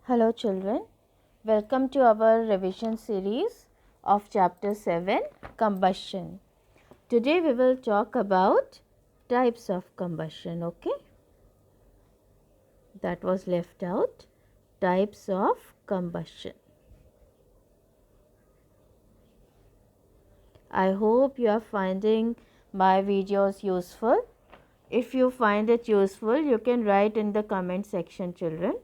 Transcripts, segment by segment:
Hello children, welcome to our revision series of chapter 7 combustion. Today we will talk about types of combustion, okay? That was left out, types of combustion. I hope you are finding my videos useful. If you find it useful, you can write in the comment section children.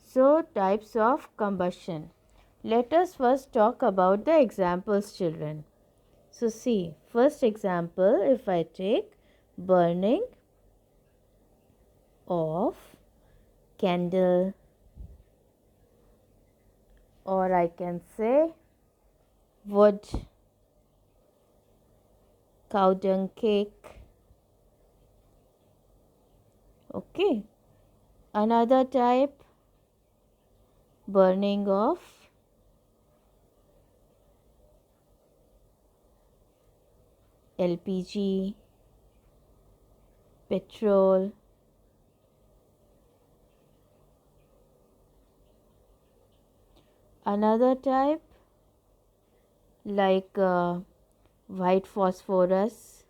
So, types of combustion. Let us first talk about the examples children. So, see, first example, if I take burning of candle, or I can say wood, cow dung cake. Okay. Another type, burning of LPG, petrol. Another type like white phosphorus.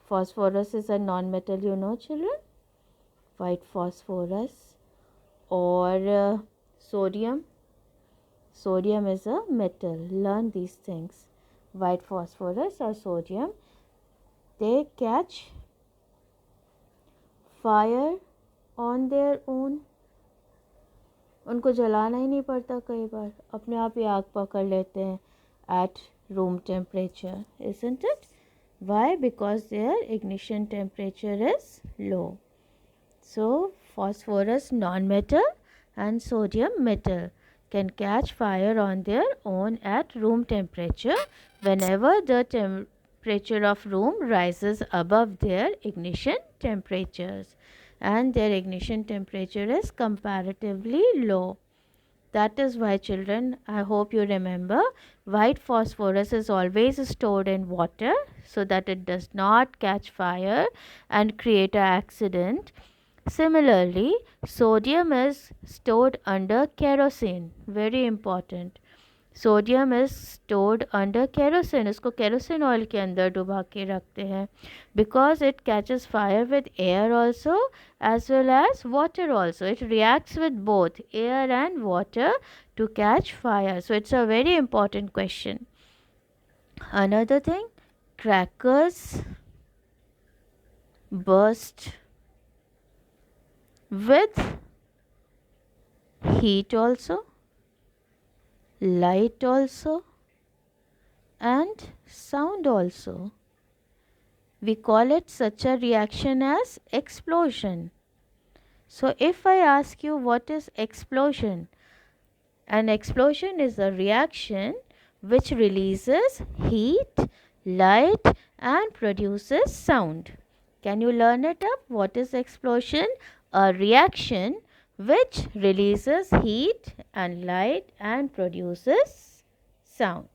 Phosphorus is a non-metal, you know children. White phosphorus or sodium. Sodium is a metal. Learn these things. White phosphorus or sodium, they catch fire on their own. उनको जलाना ही नहीं पड़ता, कई बार अपने आप ही आग पकड़ लेते हैं at room temperature, isn't it? Why? Because their ignition temperature is low. So phosphorus non-metal and sodium metal can catch fire on their own at room temperature whenever the temperature of room rises above their ignition temperatures, and their ignition temperature is comparatively low. That is why children, I hope you remember, white phosphorus is always stored in water so that it does not catch fire and create an accident. Similarly, sodium is stored under kerosene. Very important. Sodium is stored under kerosene. इसको kerosene oil के अंदर डुबा के रखते हैं because it catches fire with air also as well as water also. It reacts with both air and water to catch fire. So it's a very important question. Another thing, crackers burst with heat also, light also, and sound also. We call it such a reaction as explosion. So if I ask you what is explosion, an explosion is a reaction which releases heat, light, and produces sound. Can you learn it up? What is explosion? A reaction which releases heat and light and produces sound.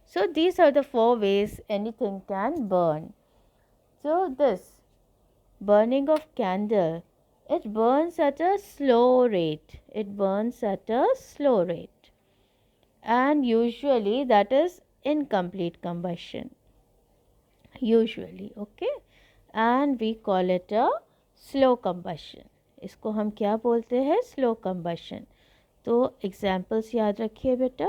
So these are the 4 ways anything can burn. So this burning of candle, it burns at a slow rate. It burns at a slow rate. And usually that is incomplete combustion. Usually, okay. And we call it a slow combustion. इसको हम क्या बोलते हैं? Slow combustion. तो examples याद रखिए बेटा.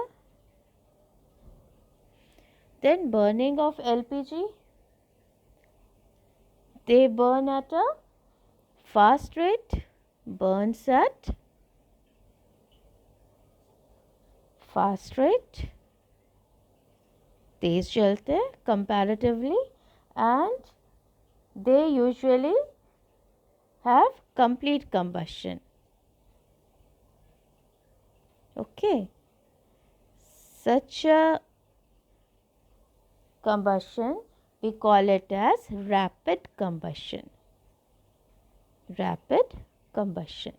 Then burning of LPG. They burn at a fast rate, burns at fast rate, तेज जलते हैं comparatively, and they usually have complete combustion. Okay, such a combustion we call it as rapid combustion. Rapid combustion.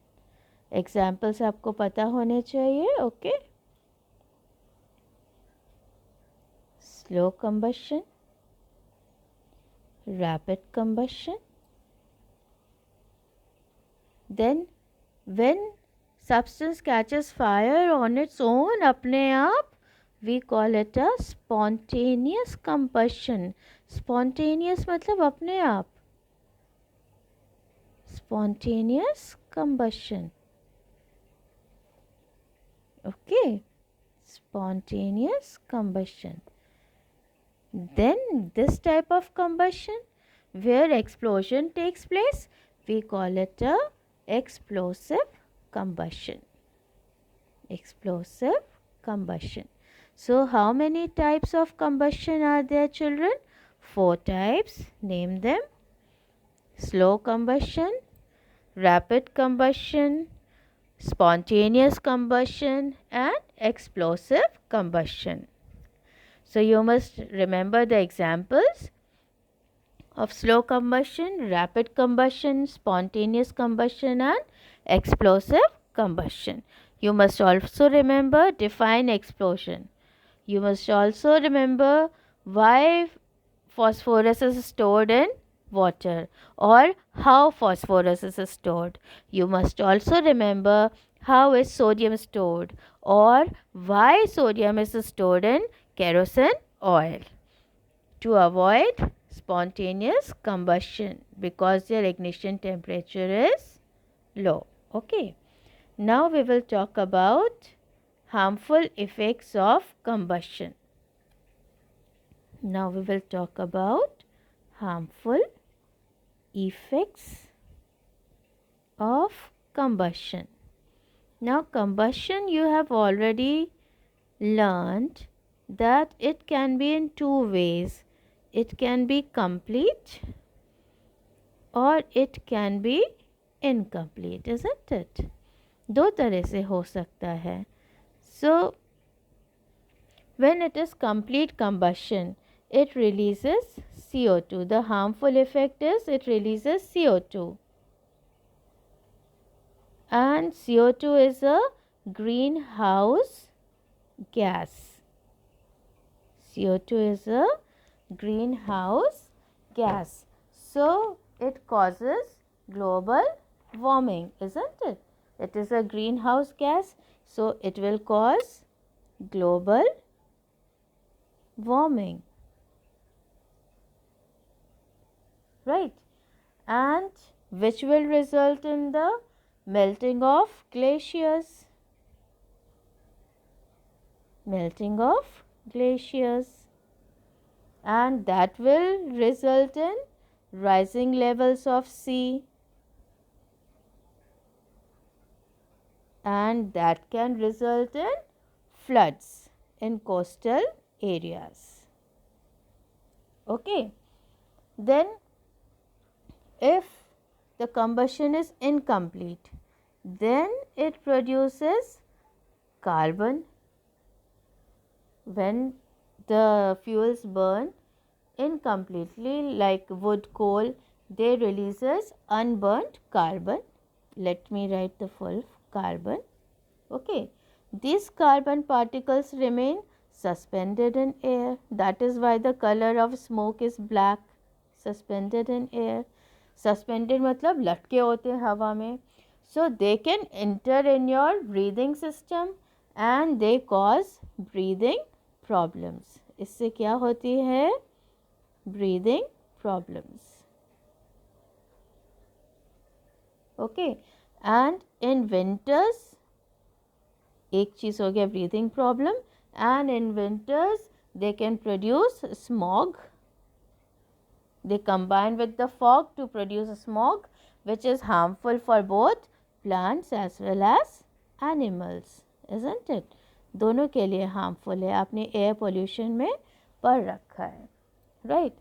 Examples आपको पता होने चाहिए. Okay. Slow combustion, rapid combustion. Then when substance catches fire on its own, अपने आप, we call it a spontaneous combustion. Spontaneous मतलब अपने आप, spontaneous combustion. Okay, spontaneous combustion. Then this type of combustion where explosion takes place, we call it a explosive combustion. Explosive combustion. So how many types of combustion are there, children? 4 types. Name them. Slow combustion, rapid combustion, spontaneous combustion and explosive combustion. So you must remember the examples of slow combustion, rapid combustion, spontaneous combustion and explosive combustion. You must also remember define explosion. You must also remember why phosphorus is stored in water or how phosphorus is stored. You must also remember how is sodium stored or why sodium is stored in kerosene oil. To avoid spontaneous combustion because their ignition temperature is low. Okay. Now we will talk about harmful effects of combustion. Now we will talk about harmful effects of combustion. Now combustion, you have already learned that it can be in 2 ways. It can be complete or it can be incomplete, isn't it? 2 तरह से हो सकता है. So when it is complete combustion, it releases CO2. The harmful effect is it releases CO2. And CO2 is a greenhouse gas. CO2 is a greenhouse gas. So it causes global warming, isn't it? It is a greenhouse gas, so it will cause global warming, right? And which will result in the melting of glaciers. Melting of glaciers. And that will result in rising levels of sea. And that can result in floods in coastal areas. Okay. Then if the combustion is incomplete, then it produces carbon. When the fuels burn incompletely like wood, coal, they releases unburnt carbon. Let me write the full carbon. Okay. These carbon particles remain suspended in air. That is why the color of smoke is black. Suspended in air. Suspended मतलब लटके होते हैं हवा में. So they can enter in your breathing system and they cause breathing problems. इससे क्या होती है? Breathing problems. Okay. And in winters, एक चीज़ हो गया breathing problem, and in winters they can produce smog. They combine with the fog to produce smog which is harmful for both plants as well as animals, isn't it? दोनों के लिए harmful है. आपने air pollution में पढ़ रखा है, right?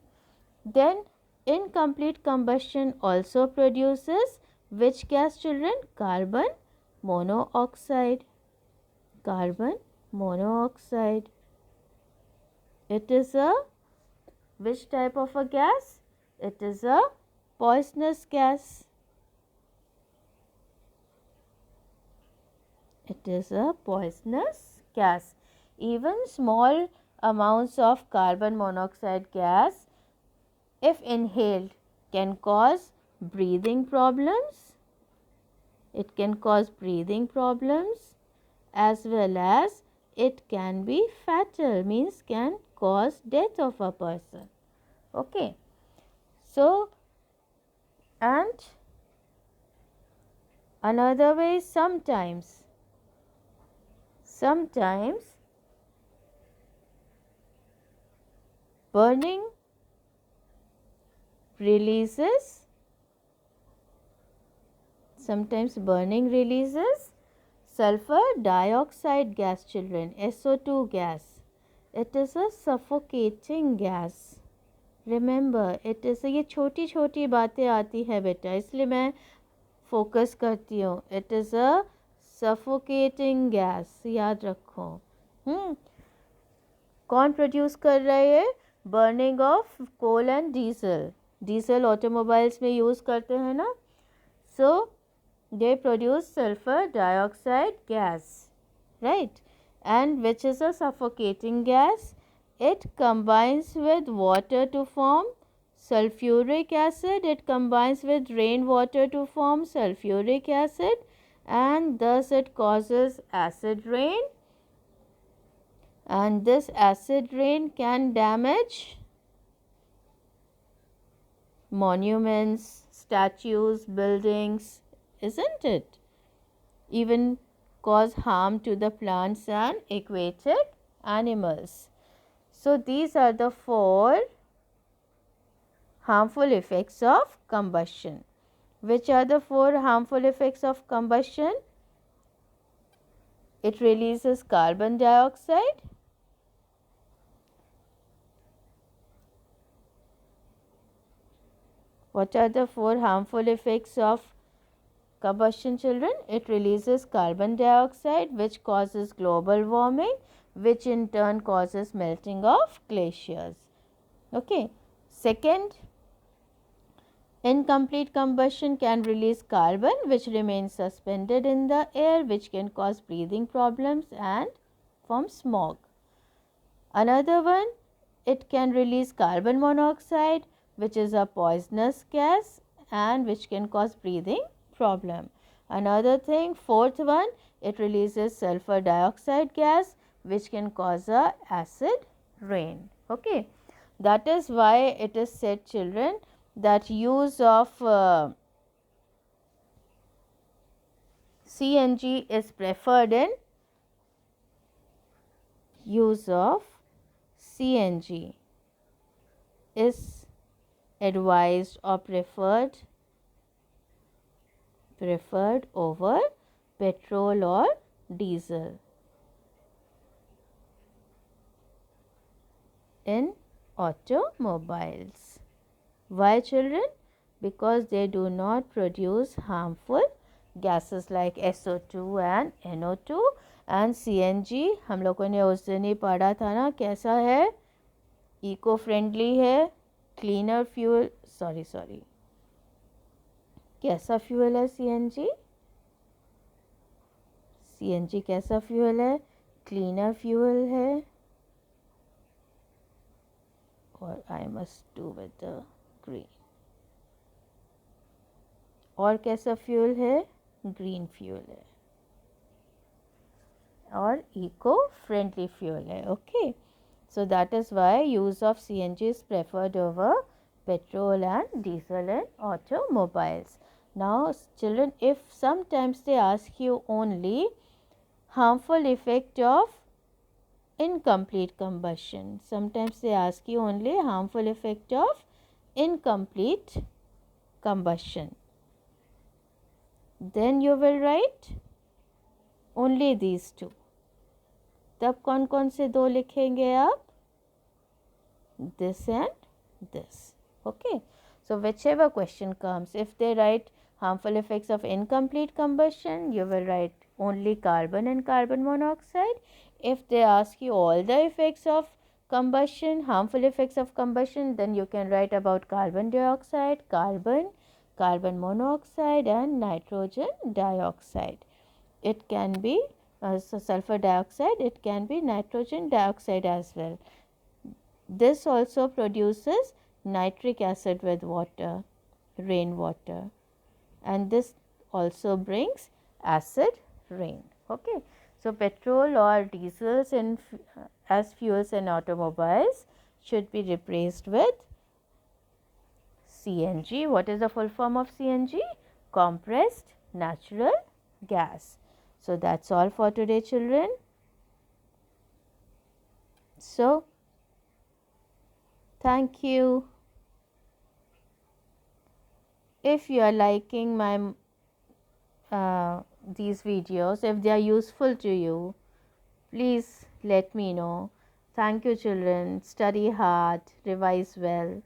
Then incomplete combustion also produces which gas, children? Carbon monoxide. Carbon monoxide. It is a which type of a gas? It is a poisonous gas. It is a poisonous gas. Even small amounts of carbon monoxide gas, if inhaled, can cause breathing problems It can cause breathing problems as well as it can be fatal, means can cause death of a person. Okay. So, and another way is sometimes burning releases sulfur dioxide gas, children, SO2 gas. It is a suffocating gas. Remember, it is ये छोटी छोटी बातें आती है बेटा, इसलिए मैं focus करती हूँ. It is a suffocating gas, याद रखो. कौन प्रोड्यूस कर रहा है? Burning of coal and diesel automobiles में यूज़ करते हैं ना. सो they produce sulfur dioxide gas, right? And which is a suffocating gas. It combines with water to form sulfuric acid. It combines with rainwater to form sulfuric acid, and thus it causes acid rain. And this acid rain can damage monuments, statues, buildings, isn't it? Even cause harm to the plants and aquatic animals. So these are the 4 harmful effects of combustion. Which are the 4 harmful effects of combustion? It releases carbon dioxide. What are the 4 harmful effects of combustion, children? It releases carbon dioxide, which causes global warming, which in turn causes melting of glaciers. Okay. Second, incomplete combustion can release carbon, which remains suspended in the air, which can cause breathing problems and form smog. Another one, it can release carbon monoxide, which is a poisonous gas and which can cause breathing problem. Another thing, fourth one, it releases sulfur dioxide gas, which can cause a acid rain. Okay. That is why it is said, children, that use of CNG is preferred in is advised or preferred over petrol or diesel in automobiles. Why, children? Because they do not produce harmful gases like SO2 and NO2 and CNG. हम लोगों ने उस दिन ही पढ़ा था ना, कैसा है? इको फ्रेंडली है, क्लीनर फ्यूल, सॉरी कैसा फ्यूल है सीएनजी? सीएनजी कैसा फ्यूल है? क्लीनर फ्यूल है. और I must do with the green. और कैसा फ्यूल है? ग्रीन फ्यूल है और इको फ्रेंडली फ्यूल है. Okay. So that is why use of CNG is preferred over petrol and diesel in automobiles. Now children, if sometimes they ask you only harmful effect of incomplete combustion, sometimes they ask you only harmful effect of incomplete combustion, then you will write only these two. तब कौन कौन से 2 लिखेंगे आप? This and this. Okay. So whichever question comes, if they write harmful effects of incomplete combustion, you will write only carbon and carbon monoxide. If they ask you all the effects of combustion, harmful effects of combustion, then you can write about carbon dioxide, carbon monoxide and nitrogen dioxide. It can be sulfur dioxide, it can be nitrogen dioxide as well. This also produces nitric acid with water, rainwater, and this also brings acid rain. Okay. So, petrol or diesels as fuels in automobiles should be replaced with CNG. What is the full form of CNG? Compressed natural gas. So, that's all for today, children. So, thank you. If you are liking my these videos, if they are useful to you, please let me know. Thank you, children. Study hard, revise well.